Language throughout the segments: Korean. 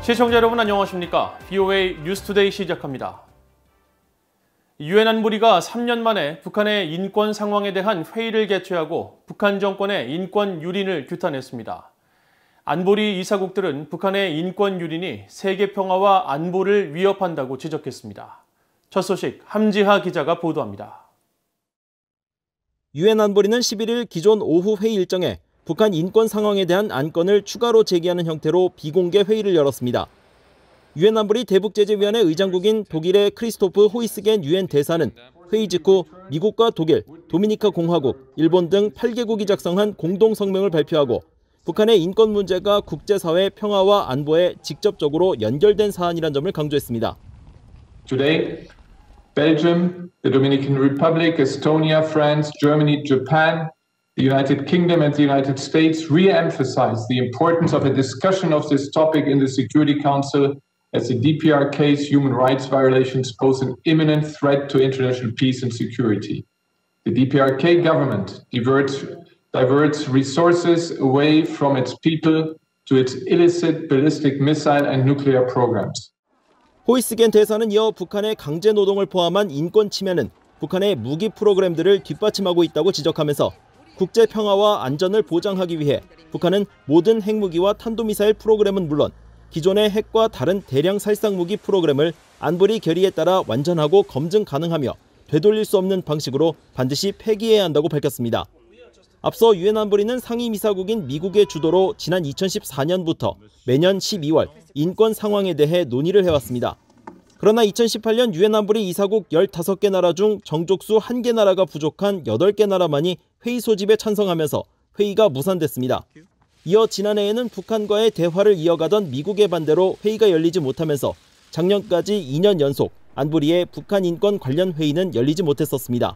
시청자 여러분 안녕하십니까? VOA 뉴스투데이 시작합니다. 유엔 안보리가 3년 만에 북한의 인권 상황에 대한 회의를 개최하고 북한 정권의 인권 유린을 규탄했습니다. 안보리 이사국들은 북한의 인권 유린이 세계 평화와 안보를 위협한다고 지적했습니다. 첫 소식 함지하 기자가 보도합니다. 유엔 안보리는 11일 기존 오후 회의 일정에 북한 인권 상황에 대한 안건을 추가로 제기하는 형태로 비공개 회의를 열었습니다. 유엔 안보리 대북제재위원회 의장국인 독일의 크리스토프 호이스겐 유엔 대사는 회의 직후 미국과 독일, 도미니카 공화국, 일본 등 8개국이 작성한 공동 성명을 발표하고 북한의 인권 문제가 국제사회 평화와 안보에 직접적으로 연결된 사안이라는 점을 강조했습니다. Today, Belgium, the Dominican Republic, Estonia, France, Germany, Japan, the United Kingdom and the United States re-emphasize the importance of a discussion of this topic in the Security Council as the DPRK's human rights violations pose an imminent threat to international peace and security. The DPRK government diverts resources away from its people to its illicit ballistic missile and nuclear programs. 호이스겐 대사는 이어 북한의 강제 노동을 포함한 인권 침해는 북한의 무기 프로그램들을 뒷받침하고 있다고 지적하면서 국제 평화와 안전을 보장하기 위해 북한은 모든 핵무기와 탄도미사일 프로그램은 물론 기존의 핵과 다른 대량 살상무기 프로그램을 안보리 결의에 따라 완전하고 검증 가능하며 되돌릴 수 없는 방식으로 반드시 폐기해야 한다고 밝혔습니다. 앞서 유엔 안보리는 상임이사국인 미국의 주도로 지난 2014년부터 매년 12월 인권 상황에 대해 논의를 해왔습니다. 그러나 2018년 유엔 안보리 이사국 15개 나라 중 정족수 1개 나라가 부족한 8개 나라만이 회의 소집에 찬성하면서 회의가 무산됐습니다. 이어 지난해에는 북한과의 대화를 이어가던 미국의 반대로 회의가 열리지 못하면서 작년까지 2년 연속 안보리의 북한 인권 관련 회의는 열리지 못했었습니다.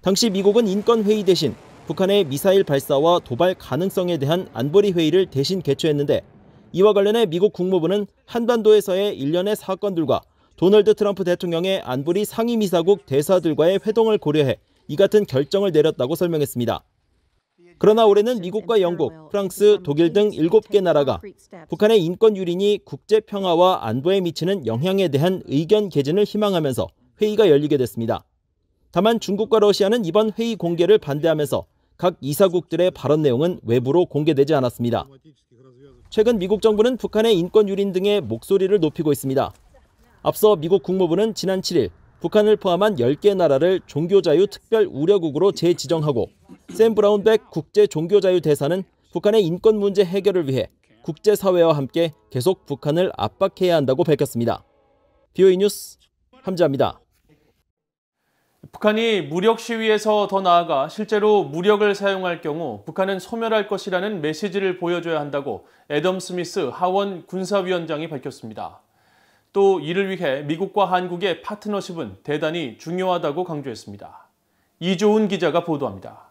당시 미국은 인권 회의 대신 북한의 미사일 발사와 도발 가능성에 대한 안보리 회의를 대신 개최했는데 이와 관련해 미국 국무부는 한반도에서의 일련의 사건들과 도널드 트럼프 대통령의 안보리 상임이사국 대사들과의 회동을 고려해 이 같은 결정을 내렸다고 설명했습니다. 그러나 올해는 미국과 영국, 프랑스, 독일 등 7개 나라가 북한의 인권 유린이 국제 평화와 안보에 미치는 영향에 대한 의견 개진을 희망하면서 회의가 열리게 됐습니다. 다만 중국과 러시아는 이번 회의 공개를 반대하면서 각 이사국들의 발언 내용은 외부로 공개되지 않았습니다. 최근 미국 정부는 북한의 인권 유린 등의 목소리를 높이고 있습니다. 앞서 미국 국무부는 지난 7일 북한을 포함한 10개 나라를 종교자유 특별 우려국으로 재지정하고 샘 브라운백 국제종교자유 대사는 북한의 인권 문제 해결을 위해 국제사회와 함께 계속 북한을 압박해야 한다고 밝혔습니다. VOA 뉴스 함지하입니다. 북한이 무력 시위에서 더 나아가 실제로 무력을 사용할 경우 북한은 소멸할 것이라는 메시지를 보여줘야 한다고 애덤 스미스 하원 군사위원장이 밝혔습니다. 또 이를 위해 미국과 한국의 파트너십은 대단히 중요하다고 강조했습니다. 이조은 기자가 보도합니다.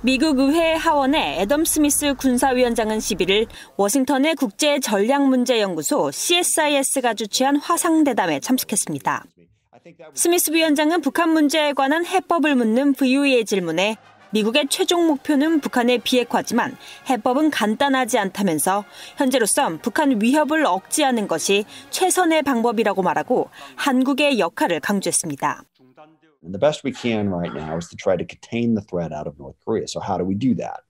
미국 의회 하원의 애덤 스미스 군사위원장은 11일 워싱턴의 국제전략문제연구소 CSIS가 주최한 화상대담에 참석했습니다. 스미스 위원장은 북한 문제에 관한 해법을 묻는 VOA의 질문에 미국의 최종 목표는 북한의 비핵화지만 해법은 간단하지 않다면서 현재로선 북한 위협을 억제하는 것이 최선의 방법이라고 말하고 한국의 역할을 강조했습니다. The best we can right now is to try to contain the threat out of North Korea. So how do we do that?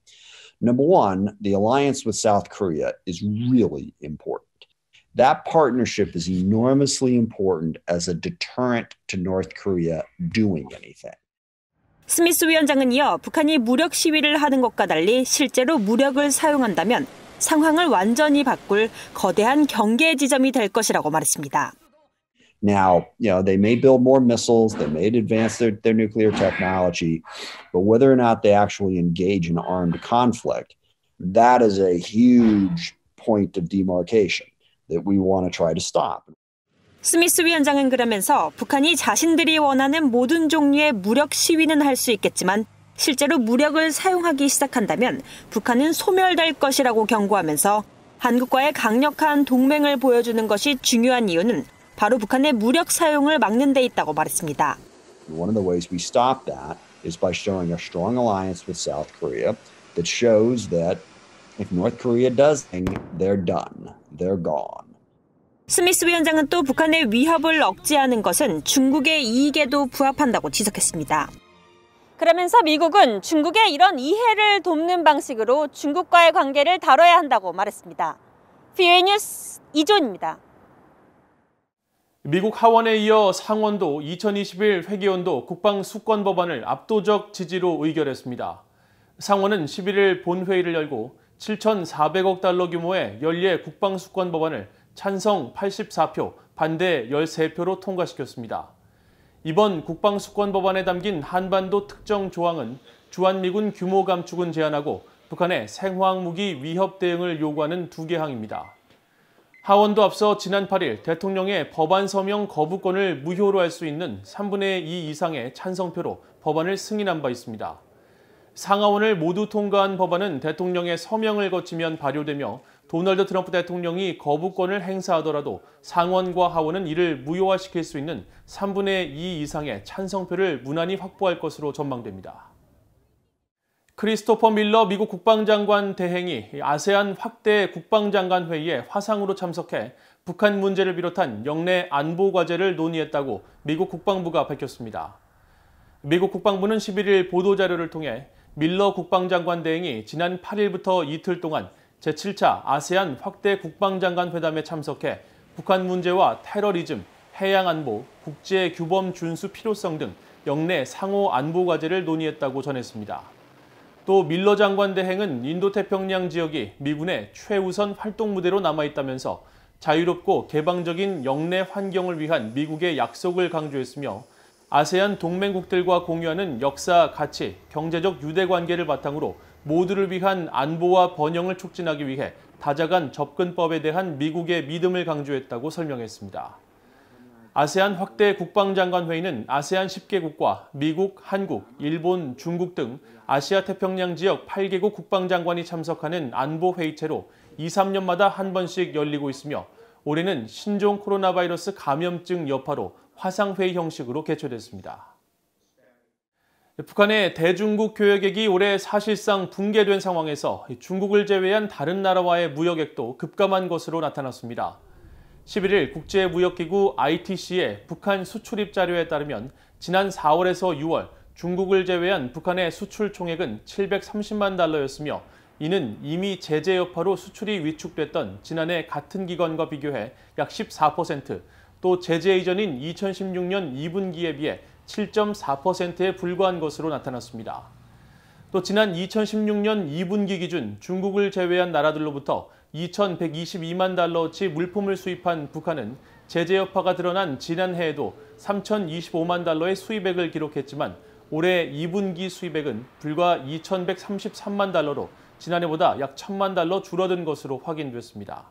Number one, the alliance with South Korea is really important. That partnership is enormously important as a deterrent to North Korea doing anything. 스미스 위원장은 이어 북한이 무력 시위를 하는 것과 달리 실제로 무력을 사용한다면 상황을 완전히 바꿀 거대한 경계 지점이 될 것이라고 말했습니다. Now, they may build more missiles, they may advance their nuclear technology, but whether or not they actually engage in armed conflict, that is a huge point of demarcation that we want to try to stop. 스미스 위원장은 그러면서 북한이 자신들이 원하는 모든 종류의 무력 시위는 할 수 있겠지만 실제로 무력을 사용하기 시작한다면 북한은 소멸될 것이라고 경고하면서 한국과의 강력한 동맹을 보여주는 것이 중요한 이유는 바로 북한의 무력 사용을 막는 데 있다고 말했습니다. One of the ways we stop that is by showing a strong alliance with South Korea that shows that If North Korea does, they're done. They're gone. 스미스 위원장은 또 북한의 위협을 억제하는 것은 중국의 이익에도 부합한다고 지적했습니다. 그러면서 미국은 중국의 이런 이해를 돕는 방식으로 중국과의 관계를 다뤄야 한다고 말했습니다. VOA 뉴스 이존입니다. 미국 하원에 이어 상원도 2021 회계연도 국방수권법안을 압도적 지지로 의결했습니다. 상원은 11일 본회의를 열고 7,400억 달러 규모의 연례 국방수권법안을 찬성 84표, 반대 13표로 통과시켰습니다. 이번 국방수권법안에 담긴 한반도 특정 조항은 주한미군 규모 감축은 제한하고 북한의 생화학무기 위협 대응을 요구하는 2개 항입니다. 하원도 앞서 지난 8일 대통령의 법안 서명 거부권을 무효로 할 수 있는 3분의 2 이상의 찬성표로 법안을 승인한 바 있습니다. 상하원을 모두 통과한 법안은 대통령의 서명을 거치면 발효되며 도널드 트럼프 대통령이 거부권을 행사하더라도 상원과 하원은 이를 무효화시킬 수 있는 3분의 2 이상의 찬성표를 무난히 확보할 것으로 전망됩니다. 크리스토퍼 밀러 미국 국방장관 대행이 아세안 확대 국방장관 회의에 화상으로 참석해 북한 문제를 비롯한 영내 안보 과제를 논의했다고 미국 국방부가 밝혔습니다. 미국 국방부는 11일 보도자료를 통해 밀러 국방장관 대행이 지난 8일부터 이틀 동안 제7차 아세안 확대 국방장관 회담에 참석해 북한 문제와 테러리즘, 해양안보, 국제규범 준수 필요성 등 영내 상호 안보 과제를 논의했다고 전했습니다. 또 밀러 장관 대행은 인도태평양 지역이 미군의 최우선 활동 무대로 남아있다면서 자유롭고 개방적인 영내 환경을 위한 미국의 약속을 강조했으며 아세안 동맹국들과 공유하는 역사, 가치, 경제적 유대관계를 바탕으로 모두를 위한 안보와 번영을 촉진하기 위해 다자간 접근법에 대한 미국의 믿음을 강조했다고 설명했습니다. 아세안 확대 국방장관 회의는 아세안 10개국과 미국, 한국, 일본, 중국 등 아시아 태평양 지역 8개국 국방장관이 참석하는 안보 회의체로 2, 3년마다 한 번씩 열리고 있으며 올해는 신종 코로나 바이러스 감염증 여파로 화상회의 형식으로 개최됐습니다. 북한의 대중국 교역액이 올해 사실상 붕괴된 상황에서 중국을 제외한 다른 나라와의 무역액도 급감한 것으로 나타났습니다. 11일 국제무역기구 ITC의 북한 수출입 자료에 따르면 지난 4월에서 6월 중국을 제외한 북한의 수출 총액은 730만 달러였으며 이는 이미 제재 여파로 수출이 위축됐던 지난해 같은 기간과 비교해 약 14%, 또 제재 이전인 2016년 2분기에 비해 7.4%에 불과한 것으로 나타났습니다. 또 지난 2016년 2분기 기준 중국을 제외한 나라들로부터 2,122만 달러어치 물품을 수입한 북한은 제재 여파가 드러난 지난해에도 3,025만 달러의 수입액을 기록했지만 올해 2분기 수입액은 불과 2,133만 달러로 지난해보다 약 1,000만 달러 줄어든 것으로 확인됐습니다.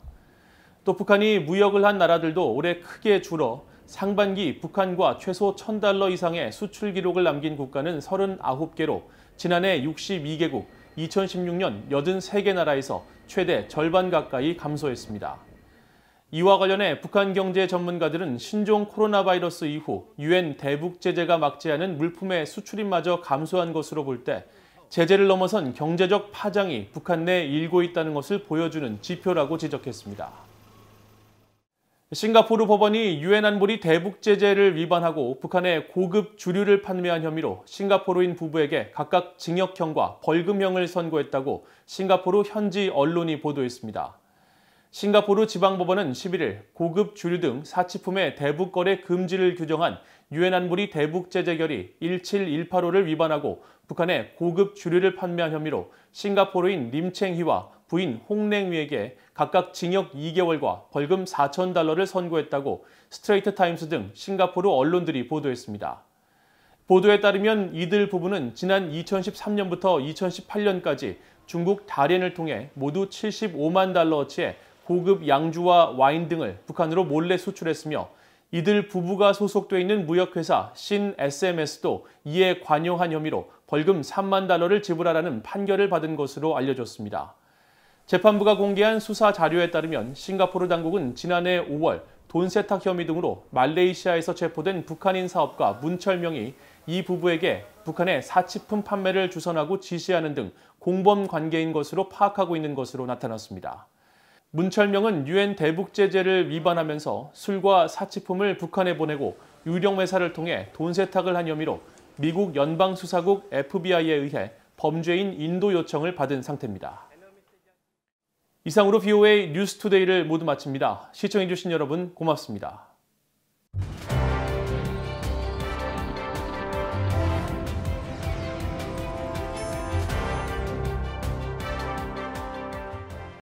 또 북한이 무역을 한 나라들도 올해 크게 줄어 상반기 북한과 최소 1,000달러 이상의 수출 기록을 남긴 국가는 39개로 지난해 62개국, 2016년 83개 나라에서 최대 절반 가까이 감소했습니다. 이와 관련해 북한 경제 전문가들은 신종 코로나 바이러스 이후 유엔 대북 제재가 막지 않은 물품의 수출입마저 감소한 것으로 볼 때 제재를 넘어선 경제적 파장이 북한 내에 일고 있다는 것을 보여주는 지표라고 지적했습니다. 싱가포르 법원이 유엔 안보리 대북 제재를 위반하고 북한에 고급 주류를 판매한 혐의로 싱가포르인 부부에게 각각 징역형과 벌금형을 선고했다고 싱가포르 현지 언론이 보도했습니다. 싱가포르 지방법원은 11일 고급 주류 등 사치품의 대북 거래 금지를 규정한 유엔 안보리 대북 제재 결의 17185를 위반하고 북한에 고급 주류를 판매한 혐의로 싱가포르인 림챙희와 부인 홍랭위에게 각각 징역 2개월과 벌금 4,000달러를 선고했다고 스트레이트 타임스 등 싱가포르 언론들이 보도했습니다. 보도에 따르면 이들 부부는 지난 2013년부터 2018년까지 중국 다롄을 통해 모두 75만 달러어치의 고급 양주와 와인 등을 북한으로 몰래 수출했으며 이들 부부가 소속돼 있는 무역회사 신 SMS도 이에 관여한 혐의로 벌금 3만 달러를 지불하라는 판결을 받은 것으로 알려졌습니다. 재판부가 공개한 수사 자료에 따르면 싱가포르 당국은 지난해 5월 돈 세탁 혐의 등으로 말레이시아에서 체포된 북한인 사업가 문철명이 이 부부에게 북한의 사치품 판매를 주선하고 지시하는 등 공범 관계인 것으로 파악하고 있는 것으로 나타났습니다. 문철명은 유엔 대북 제재를 위반하면서 술과 사치품을 북한에 보내고 유령 매사를 통해 돈 세탁을 한 혐의로 미국 연방수사국 FBI에 의해 범죄인 인도 요청을 받은 상태입니다. 이상으로 VOA 뉴스투데이를 모두 마칩니다. 시청해주신 여러분 고맙습니다.